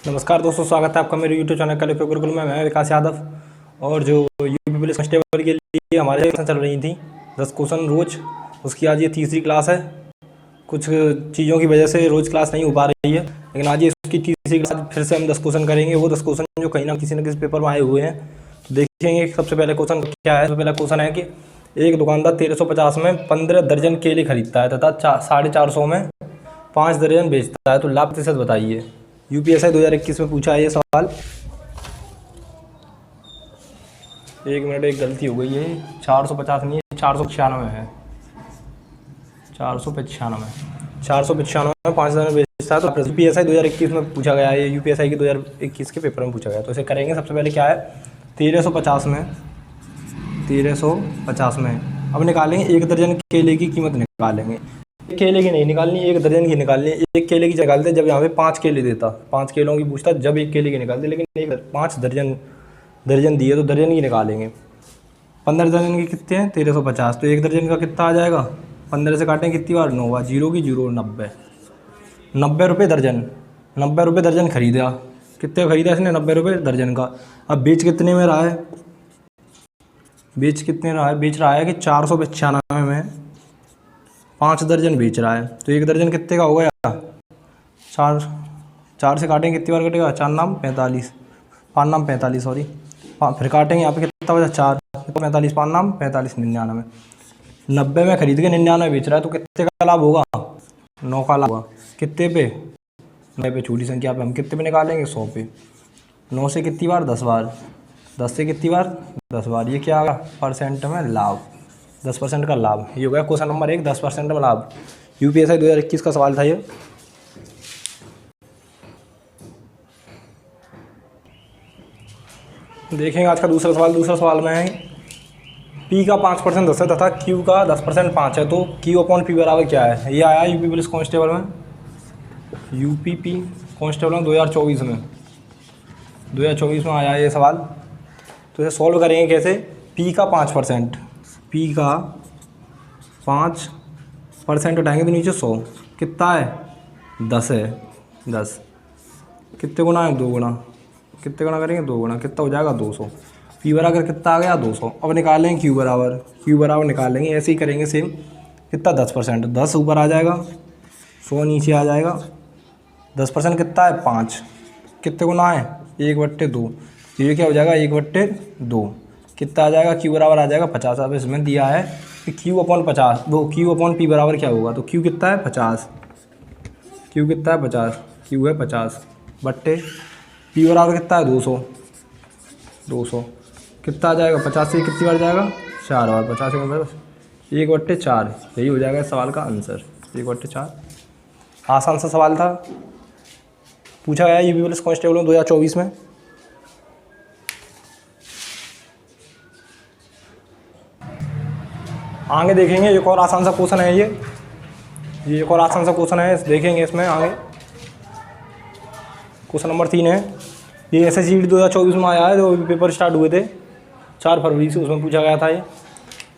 नमस्कार दोस्तों, स्वागत है आपका मेरे यूट्यूब चैनल कलिफ गुरुकुल में। मैं विकास यादव। और जो यूपी पुलिस कांस्टेबल के लिए हमारे क्लास चल रही थी 10 क्वेश्चन रोज, उसकी आज ये तीसरी क्लास है। कुछ चीज़ों की वजह से रोज़ क्लास नहीं हो पा रही है, लेकिन आज ये उसकी तीसरी क्लास फिर से हम 10 क्वेश्चन करेंगे। वो 10 क्वेश्चन जो कहीं ना किसी पेपर में आए हुए हैं। तो देखेंगे सबसे पहले क्वेश्चन क्या है। सबसे पहला क्वेश्चन है कि एक दुकानदार 1350 में 15 दर्जन केले खरीदता है तथा 450 में 5 दर्जन बेचता है, तो लाभ प्रतिशत बताइए। यूपीएससी 2021 में पूछा है ये सवाल। एक मिनट, एक गलती हो गई है। 450 नहीं है, 495 है। 495 में 5 दर्जन बेचता है, तो यूपीएससी 2021 में पूछा गया है। ये यूपीएससी के 2021 के पेपर में पूछा गया, तो इसे करेंगे। सबसे पहले क्या है, 1350 में अब निकालेंगे एक दर्जन केले की कीमत निकालेंगे। एक केले की नहीं निकालनी, एक दर्जन की निकालनी है। एक केले की निकालते जब यहाँ पे 5 केले देता, 5 केलों की पूछता जब एक केले की निकालते, लेकिन 5 दर्जन दिए तो दर्जन की निकालेंगे। 15 दर्जन की कितने हैं, 1350, तो एक दर्जन का कितना आ जाएगा। 15 से काटेंगे कितनी बार, 9 बार, 0 की 0, 90 रुपये दर्जन। 90 रुपये दर्जन खरीदा। कितने खरीदा इसने, 90 रुपये दर्जन का। अब बेच कितने में रहा है, बेच रहा है कि 495 में 5 दर्जन बेच रहा है, तो एक दर्जन कितने का हो गया। 4 से काटेंगे कितनी बार कटेगा, 4 नाम 45, 5 नाम 45, सॉरी। फिर काटेंगे यहाँ पे कितना बचा, 4 45, 5 नाम 45, 99। 90 में खरीद के 99 बेच रहा है, तो कितने का लाभ होगा, 9 का लाभ होगा। कितने पे, 9 पे, छोटी संख्या पे हम कितने पे निकालेंगे, 100 पे। 9 से कितनी बार, 10 बार। 10 से कितनी बार, 10 बार। ये क्या आगा, परसेंट में लाभ, 10% का लाभ। ये हो गया क्वेश्चन नंबर 1, 10% में लाभ। यूपीएससी 2021 का सवाल था ये। देखेंगे आज का दूसरा सवाल में है पी का 5% 10 है तथा क्यू का 10% 5 है, तो क्यू अपॉन पी बराबर क्या है। ये आया यूपी पुलिस कांस्टेबल में, यूपीपी कांस्टेबल में 2024 में आया ये सवाल। तो इसे सॉल्व करेंगे कैसे। पी का 5%, पी का 5% उठाएंगे तो नीचे 100 कितना है, 10 है। 10 कितने गुना है, 2 गुना। कितने गुना करेंगे, 2 गुना। कितना हो जाएगा, 200। पी बराबर कितना आ गया, 200। अब निकालेंगे क्यू बराबर निकालेंगे। ऐसे ही करेंगे सेम। कितना, 10%, 10 ऊपर आ जाएगा, 100 नीचे आ जाएगा। 10% कितना है, 5। कितने गुना है, 1/2। ये क्या हो जाएगा, 1/2। कितना आ जाएगा, क्यू बराबर आ जाएगा 50। अब इसमें दिया है कि क्यू अपॉन 50, वो क्यू अपॉन पी बराबर क्या होगा, तो क्यू कितना है, 50। क्यू कितना है, 50। क्यू है 50 बट्टे पी बराबर कितना है, 200। कितना आ जाएगा, 50 से कितनी बार जाएगा, 4 बार। 50 के मतलब 1/4। यही हो जाएगा इस सवाल का आंसर, 1/4। आसान सा सवाल था, पूछा गया यूपी पुलिस कांस्टेबल में 2024 में। आगे देखेंगे एक और आसान सा क्वेश्चन है ये एक और आसान सा क्वेश्चन है, देखेंगे इसमें आगे। क्वेश्चन नंबर 3 है। ये एसएससी 2024 में आया है, जो पेपर स्टार्ट हुए थे 4 फरवरी से, उसमें पूछा गया था ये।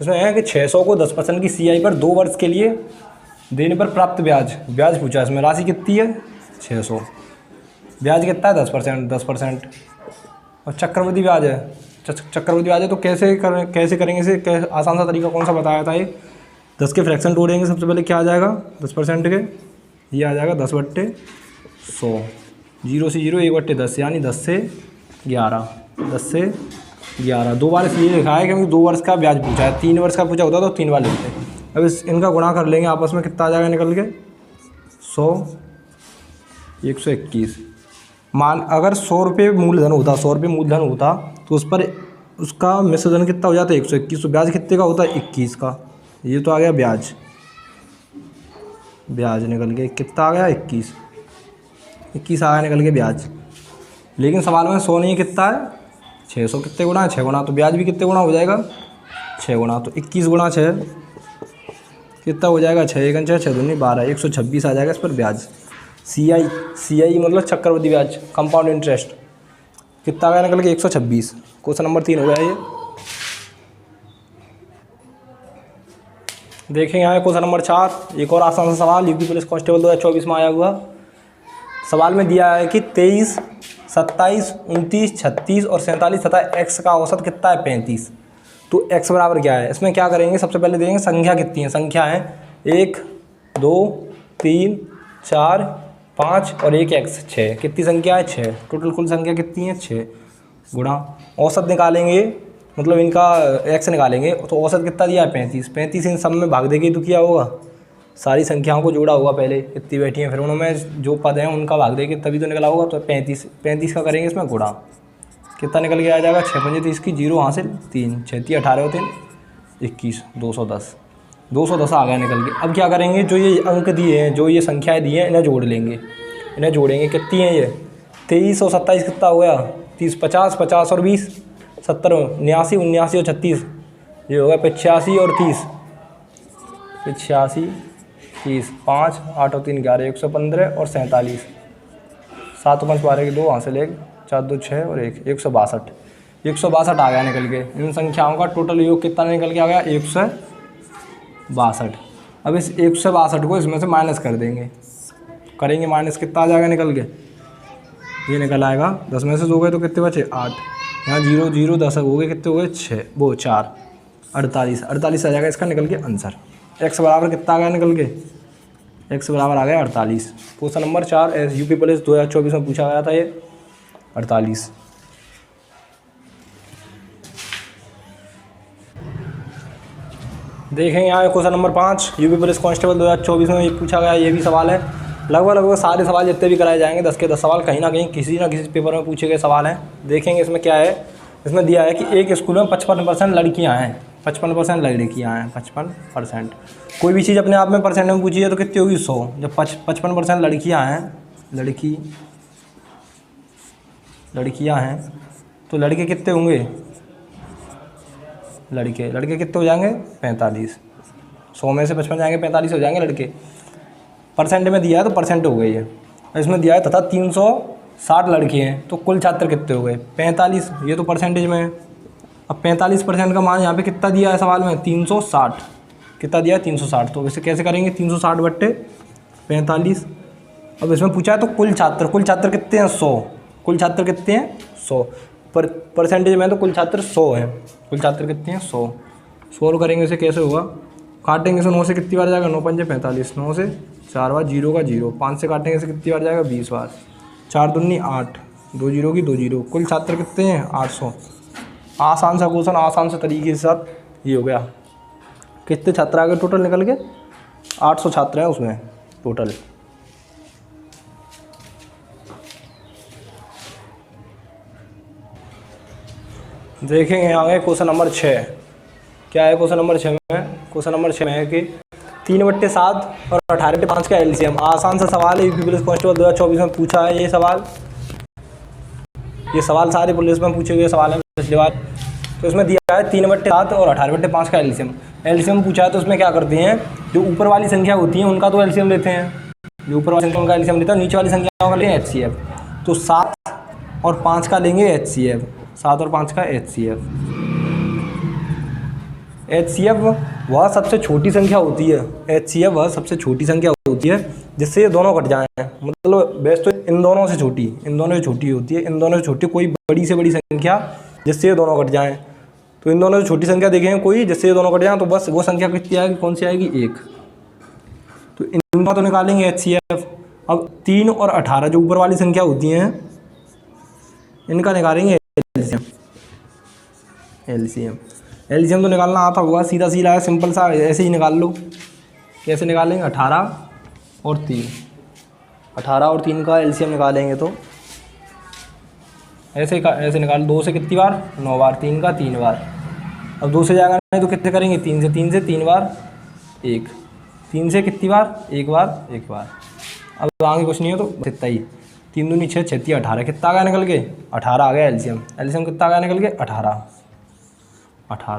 उसमें है कि 600 को 10% की सीआई पर 2 वर्ष के लिए देने पर प्राप्त ब्याज पूछा है। इसमें राशि कितनी है, 600। ब्याज कितना है, 10%। और चक्रवृद्धि ब्याज है, तो कैसे करेंगे इसे। आसान सा तरीका कौन सा बताया था ये। 10 के फ्रैक्शन तोड़ेंगे। सबसे पहले क्या आ जाएगा, 10% के, ये आ जाएगा 10/100। 0 से 0, 1/10, यानी 10 से 11। 2 बार इसलिए लिखा है क्योंकि 2 वर्ष का ब्याज पूछा है। 3 वर्ष का पूछा होता तो 3 बार लिखते। अब इनका गुणा कर लेंगे आपस में, कितना आ जाएगा निकल के, 100, 121। अगर 100 रुपये मूलधन होता, तो उस पर उसका मिश्रधन कितना हो जाता है, 121। तो ब्याज कितने का होता है, 21 का। ये तो आ गया ब्याज निकल के कितना आ गया, 21 आ गया निकल के ब्याज। लेकिन सवाल में 100 नहीं, कितना है, 600। कितने गुना है, 6 गुना। तो ब्याज भी कितने गुना हो जाएगा, 6 गुना। तो 21 गुना 6 कितना हो जाएगा, 6 1 6 6 2 12, 126 आ जाएगा इस पर ब्याज। सीआई मतलब चक्रवृद्धि ब्याज, कंपाउंड इंटरेस्ट। कितना आ गया निकल के, 126। क्वेश्चन नंबर 3 हो गया ये। देखें यहाँ क्वेश्चन नंबर 4, एक और आसान सा सवाल यूपी पुलिस कांस्टेबल 2024 में आया हुआ। सवाल में दिया है कि 23 27, 29, 36 और 47 तथा x का औसत कितना है 35। तो x बराबर क्या है, इसमें क्या करेंगे, सबसे पहले देखेंगे संख्या कितनी है। संख्या है 1 2 3 4 5 और 1 x 6। कितनी संख्या है 6। टोटल कुल संख्या कितनी है 6 गुणा औसत निकालेंगे, मतलब इनका x निकालेंगे तो औसत कितना दिया है 35। 35 इन सब में भाग देके तो क्या होगा, सारी संख्याओं को जोड़ा होगा पहले इतनी बैठी हैं, फिर उनमें जो पद हैं उनका भाग देके तभी तो निकला होगा। तो 35 का करेंगे इसमें गुणा, कितना निकल के आ जाएगा 6 पंजे 30 की 0 हासिल 3 6 3 18 होते 21 210 आ गया निकल के। अब क्या करेंगे, जो ये अंक दिए हैं, जो ये संख्याएं दी हैं, इन्हें जोड़ लेंगे। इन्हें जोड़ेंगे, कितनी हैं ये 23 और 27 कितना हो गया 30 50 50 और 20 70 89 79 और 36 ये हो गया 85 और 30 85 30 5 8 और 3 11 115 और 47 7 और 5 12 की 2 हासिल 1 4 2 6 और 1 162 आ गया निकल के। इन संख्याओं का टोटल योग कितना निकल के आ गया 162। अब इस 162 को इसमें से माइनस कर देंगे, करेंगे माइनस, कितना आ जाएगा निकल के, ये निकल आएगा 10 में से 2 गए तो कितने बचे 8, यहाँ 0 0 10 हो गए, कितने हो गए 6 वो 4 48 आ जाएगा इसका निकल के आंसर। x बराबर कितना आ गया निकल के, x बराबर आ गया 48। क्वेश्चन नंबर 4 यूपी पुलिस 2024 में पूछा गया था ये 48। देखेंगे यहाँ question number 5 UP police constable 2024 में ये पूछा गया, ये भी सवाल है। लगभग सारे सवाल जितने भी कराए जाएंगे 10 के 10 सवाल कहीं ना कहीं किसी ना किसी पेपर में पूछे गए सवाल हैं। देखेंगे इसमें क्या है, इसमें दिया है कि एक स्कूल में 55% लड़कियाँ हैं, 55% लड़कियाँ हैं 55%। कोई भी चीज़ अपने आप में परसेंट में पूछी है तो कितनी होगी 100। जब 55% लड़कियाँ हैं, लड़कियाँ हैं तो लड़के कितने होंगे, लड़के कितने हो जाएंगे 45। 100 में से 55 जाएंगे 45 हो जाएंगे लड़के। परसेंट में दिया है तो परसेंट हो गई है। इसमें दिया है तथा 360 लड़के हैं तो कुल छात्र कितने हो गए 45, ये तो परसेंटेज में है। अब 45% का मान यहाँ पे कितना दिया है सवाल में 360, कितना दिया है 360। तो इसे कैसे करेंगे 360 बट्टे 45। अब इसमें पूछा है तो कुल छात्र कितने हैं 100, कुल छात्र कितने हैं 100, पर परसेंटेज में तो कुल छात्र 100 हैं। कुल छात्र कितने हैं 100। सोल्व करेंगे इसे कैसे होगा, काटेंगे इसे 9 से कितनी बार जाएगा 9 पंजे 45, 9 से 4 बार 0 का 0, 5 से काटेंगे इसे कितनी बार जाएगा 20 बार, 4 दूनी 8 2 0 की 2 0। कुल छात्र कितने हैं 800। आसान सा क्वेश्चन आसान से तरीके के साथ ये हो गया। कितने छात्र आ गए टोटल निकल के 800 छात्र हैं उसमें टोटल। देखेंगे आगे क्वेश्चन नंबर 6 क्या है। क्वेश्चन नंबर 6 में है कि 3/7 और 18/5 का एलसीएम। आसान सा सवाल है, यूपी पुलिस कांस्टेबल 2024 में पूछा है ये सवाल सारे पुलिस में पूछे गए सवाल हैं पिछली बार। तो इसमें दिया है 3/7 और 18/5 का एलसीएम पूछा है। तो उसमें क्या करते हैं, जो ऊपर वाली संख्या होती है उनका तो एलसीएम लेते हैं, जो ऊपर वाली संख्या उनका एलसीएम लेते हैं, नीचे वाली संख्याओं का लेंगे एचसीएफ। तो 7 और 5 का लेंगे एचसीएफ, 7 और 5 का एचसीएफ वह सबसे छोटी संख्या होती है। एचसीएफ वह सबसे छोटी संख्या होती है जिससे ये दोनों कट जाएं। मतलब बेस्ट तो इन दोनों से छोटी होती है, इन दोनों से छोटी कोई बड़ी से बड़ी संख्या जिससे ये दोनों कट जाएं। तो इन दोनों से छोटी संख्या देखेंगे कोई जिससे ये दोनों कट जाएं, तो बस वो संख्या कितनी आएगी, कौन सी आएगी 1। तो इनका तो निकालेंगे एचसीएफ। अब 3 और 18 जो ऊपर वाली संख्या होती हैं इनका निकालेंगे एलसीएम तो निकालना आता होगा, सीधा है, सिंपल सा, ऐसे ही निकाल लो। कैसे निकालेंगे 18 और 3 का एलसीएम निकालेंगे तो ऐसे निकाल। 2 से कितनी बार 9 बार, 3 का 3 बार। अब 2 से जाएगा नहीं तो कितने करेंगे 3 से 3 बार 1, 3 से कितनी बार 1 बार। अब आगे कुछ नहीं है तो इतना ही। 3 दूनी 6 6 3 18 कितना आ गया निकल के 18 आ गया एलसीएम कितना आ गया निकल के 18।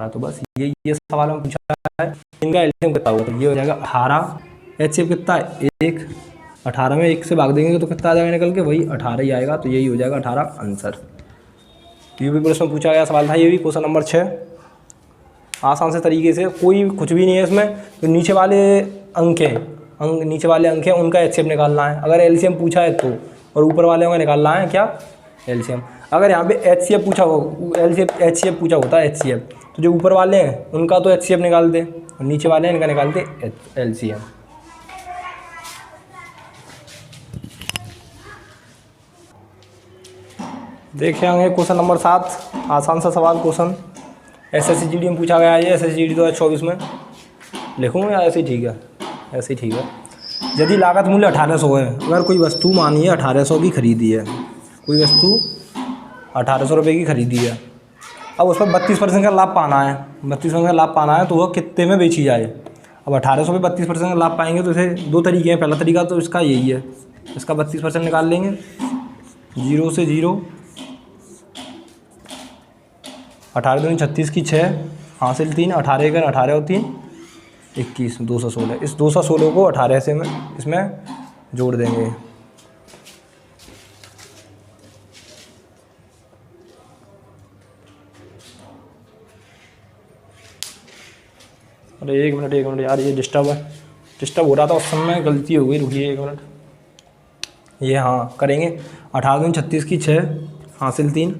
तो बस ये सवाल में पूछा है इनका एलसीएम कितना होगा, तो ये हो जाएगा 18। एचसीएफ कितना है 1, 18 में 1 से भाग देंगे तो कितना आ जाएगा निकल के, वही 18 ही आएगा। तो यही हो जाएगा 18 आंसर। यूपी पुलिस में पूछा गया सवाल था ये भी, क्वेश्चन नंबर 6। आसान से तरीके से, कोई कुछ भी नहीं है इसमें। तो नीचे वाले अंक हैं उनका एचसीएफ निकालना है। अगर एलसीएम पूछा है तो, और ऊपर वाले का निकालना है क्या एलसीएम। अगर यहाँ पे एचसीएफ पूछा हो, एचसीएफ पूछा होता है एचसीएफ, तो जो ऊपर वाले हैं उनका तो एचसीएफ निकालते और नीचे वाले हैं इनका निकालते एलसीएम। देखे होंगे क्वेश्चन नंबर 7, आसान सा सवाल क्वेश्चन, एसएससी में पूछा गया है ये, एसएससी 2024 में। लिखूँगा या ऐसे ही ठीक है? ऐसे ही ठीक है। यदि लागत मूल्य 1800 है, अगर कोई वस्तु मानिए 1800 की खरीदी है, कोई वस्तु 1800 रुपये की खरीदी है, अब उस पर 32% का लाभ पाना है, 32% का लाभ पाना है तो वह कितने में बेची जाए। अब 1800 पे 32% का लाभ पाएंगे तो इसे दो तरीके हैं। पहला तरीका तो इसका यही है, इसका 32% निकाल लेंगे, 0 से 0, 18 दूनी 36 की 6 हासिल 3, 18 का 18 और 3 21, 216। इस 216 को 18 से में इसमें जोड़ देंगे। अरे एक मिनट यार, ये डिस्टर्ब हो रहा था उस समय, गलती हो गई, रुकिए 1 मिनट। ये हाँ करेंगे, 18 दूनी 36 की 6 हासिल 3,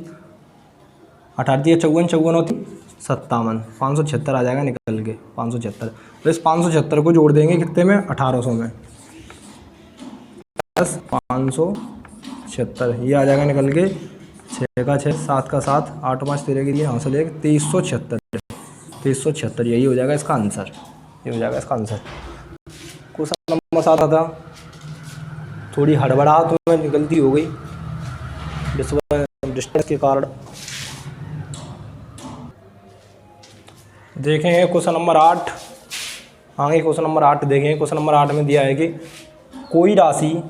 18 54 54 और 3 57, 576 आ जाएगा निकल के, 576। तो इस 576 को जोड़ देंगे कितने में, 1800 में, प्लस 576, ये आ जाएगा निकल के 6 का 6, 7 का 7, 8 5 13 के लिए यहाँ से लेकर 2376, यही हो जाएगा इसका आंसर, ये हो जाएगा इसका आंसर। क्वेश्चन नंबर 7 था, थोड़ी हड़बड़ाहट में गलती हो गई डिस्टेंस के कारण। देखेंगे क्वेश्चन नंबर 8, आगे क्वेश्चन नंबर 8 देखेंगे। क्वेश्चन नंबर 8 में दिया है कि कोई राशि,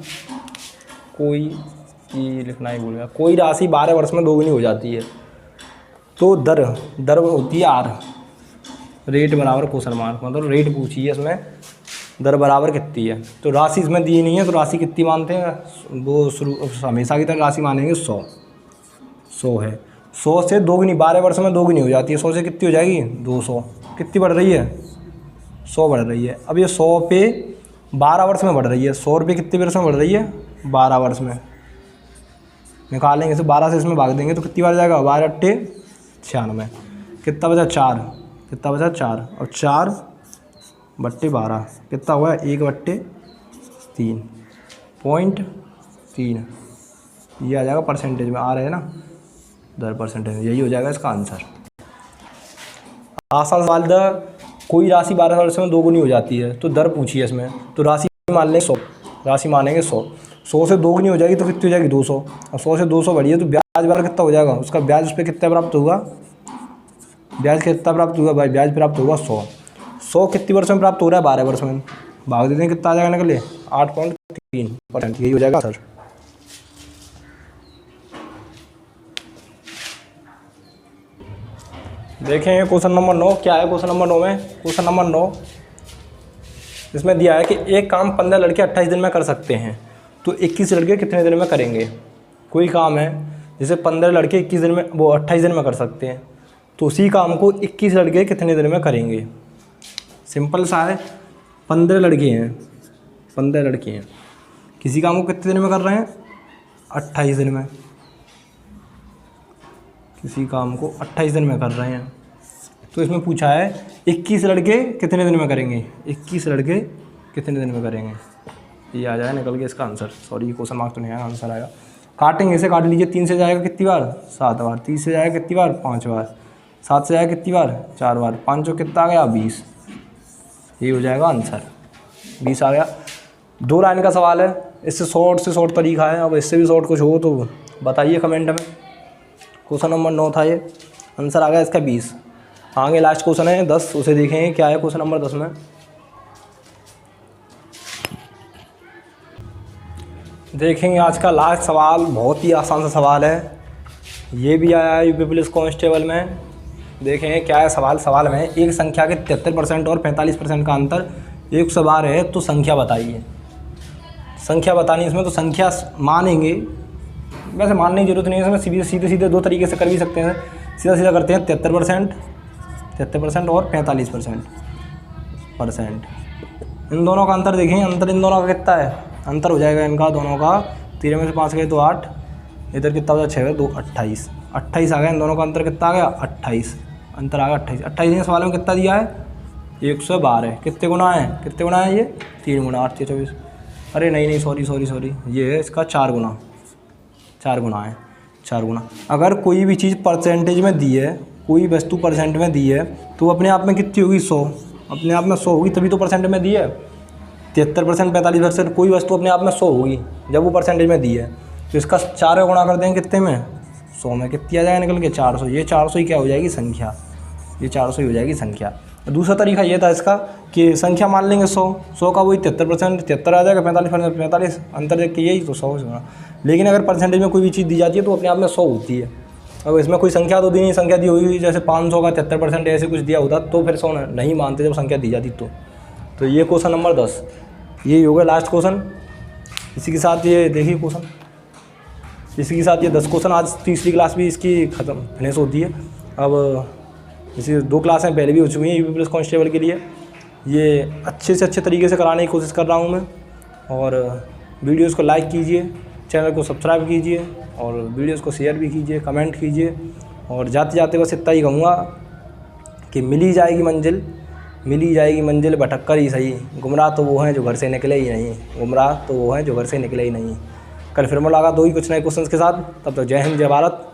कोई ये लिखना ही भूल गया, कोई राशि 12 वर्ष में दोगुनी हो जाती है तो दर होती है आर, रेट बराबर क्वेश्चन मार्क, मतलब रेट पूछी है इसमें, दर बराबर कितनी है। तो राशि इसमें दी नहीं है, तो राशि कितनी मानते हैं, वो हमेशा की तरह राशि मानेंगे 100 है। 100 से दोगुनी, 12 वर्ष में दोगुनी हो जाती है, 100 से कितनी हो जाएगी 200, कितनी बढ़ रही है 100 बढ़ रही है। अब ये 100 पे 12 वर्ष में बढ़ रही है, 100 रुपये कितने वर्ष में बढ़ रही है 12 वर्ष में, निकालेंगे तो 12 से इसमें भाग देंगे तो कितनी बार जाएगा, 12 × 96, कितना बचा 4, कितना बचा 4, और 4/12 कितना हुआ 1/3.3, ये आ जाएगा परसेंटेज में, आ रहे हैं ना दर परसेंटेज, यही हो जाएगा इसका आंसर। आसान सवाल था, कोई राशि 12 वर्ष में दोगुनी हो जाती है तो दर पूछी है इसमें, तो राशि मान लेंगे 100, राशि मानेंगे 100 से दोगुनी हो जाएगी तो कितनी हो जाएगी 200, और 100 से 200 बढ़ी है तो ब्याज वाला कितना हो जाएगा, उसका ब्याज उस पर कितना प्राप्त होगा, ब्याज कितना प्राप्त होगा भाई, ब्याज प्राप्त होगा 100 कितनी वर्ष में प्राप्त हो रहा है 12 वर्ष में, भाग देते हैं कितना आ जाएगा निकले 8.3%, यही हो जाएगा सर। देखें क्वेश्चन नंबर 9 क्या है। क्वेश्चन नंबर 9 में, क्वेश्चन नंबर 9 इसमें दिया है कि एक काम 15 लड़के 28 दिन में कर सकते हैं तो 21 लड़के कितने दिन में करेंगे। कोई काम है जैसे 15 लड़के 21 दिन में, वो 28 दिन में कर सकते हैं, तो उसी काम को 21 लड़के कितने दिन में करेंगे। सिंपल सा है, 15 लड़के हैं, 15 लड़के हैं, किसी काम को कितने दिन में कर रहे हैं 28 दिन में, किसी काम को 28 दिन में कर रहे हैं। तो इसमें पूछा है 21 लड़के कितने दिन में करेंगे, 21 लड़के कितने दिन में करेंगे, ये आ जाए निकल के इसका आंसर। सॉरी क्वेश्चन मार्क तो नहीं आया, आंसर आएगा। काटेंगे, इसे काट लीजिए, 3 से जाएगा कितनी बार 7 बार, 30 से जाएगा कितनी बार 5 बार, 7 से जाएगा कितनी बार 4 बार, 5 कितना आ गया 20, ये हो जाएगा आंसर, 20 आ गया। 2 लाइन का सवाल है, इससे शॉर्ट तरीका है, अब इससे भी शॉर्ट कुछ हो तो बताइए कमेंट में। क्वेश्चन नंबर 9 था ये, आंसर आ गया इसका 20। आगे लास्ट क्वेश्चन है 10, उसे देखेंगे क्या है क्वेश्चन नंबर 10 में। देखेंगे आज का लास्ट सवाल, बहुत ही आसान सा सवाल है, ये भी आया है यूपी पुलिस कांस्टेबल में। देखेंगे क्या है सवाल। सवाल में एक संख्या के 73% और 45% का अंतर 100 बार है तो संख्या बताइए। संख्या बतानी इसमें, तो संख्या मानेंगे, वैसे मानने की जरूरत नहीं है इसमें, सीधे 2 तरीके से कर भी सकते हैं। सीधा करते हैं 73% और 45%। इन दोनों का अंतर देखें, अंतर इन दोनों का कितना है, अंतर हो जाएगा इनका दोनों का, 13 में से 5 गए तो 8, इधर कितना हो जाए 6 2 28, 28 आ गया। इन दोनों का अंतर कितना आ गया 28, अंतर आ गया 28। 28 ने सवाल में कितना दिया है 112। कितने गुना है, कितने गुना है ये 3 गुना, 8 6 24। अरे नहीं सॉरी, ये है इसका 4 गुना, 4 गुना है, 4 गुना। अगर कोई भी चीज़ परसेंटेज में दी है, कोई वस्तु परसेंट में दी है तो अपने आप में कितनी होगी 100, अपने आप में 100 होगी, तभी तो परसेंट में दी है। 73%, 45%, कोई वस्तु अपने आप में 100 होगी जब वो परसेंटेज में दी है। तो इसका 4 गुणा कर देंगे कितने में 100 में, कितनी आ जाएगा निकल के 400। ये 400 ही क्या हो जाएगी संख्या, ये 400 ही हो जाएगी संख्या। दूसरा तरीका ये था इसका कि संख्या मान लेंगे 100 का वही 73%, 73 आ जाएगा, 45%, 45 अंतर देख के यही तो 100 होगा। लेकिन अगर परसेंटेज में कोई भी चीज़ दी जाती है तो अपने आप में 100 होती है। अब इसमें कोई संख्या तो दी नहीं, संख्या दी हुई जैसे 500 का 73% ऐसे कुछ दिया होता तो फिर 100 नहीं मानते जब संख्या दी जाती तो ये क्वेश्चन नंबर 10 यही होगा लास्ट क्वेश्चन। इसी के साथ ये देखिए क्वेश्चन, इसी के साथ ये 10 क्वेश्चन, आज तीसरी क्लास भी इसकी ख़त्म फिनिश होती है। अब इसी 2 क्लासें पहले भी हो चुकी हैं यूपी पुलिस कांस्टेबल के लिए। ये अच्छे से अच्छे तरीके से कराने की कोशिश कर रहा हूँ मैं। और वीडियोस को लाइक कीजिए, चैनल को सब्सक्राइब कीजिए और वीडियोस को शेयर भी कीजिए, कमेंट कीजिए। और जाते जाते बस इतना ही कहूँगा कि मिली जाएगी मंजिल भटक कर ही सही। गुमराह तो वो हैं जो घर से निकले ही नहीं, गुमराह तो वो हैं जो घर से निकले ही नहीं। कल फिर मुलाकात होगी कुछ नए क्वेश्चन के साथ। तब तक जय हिंद, जय भारत।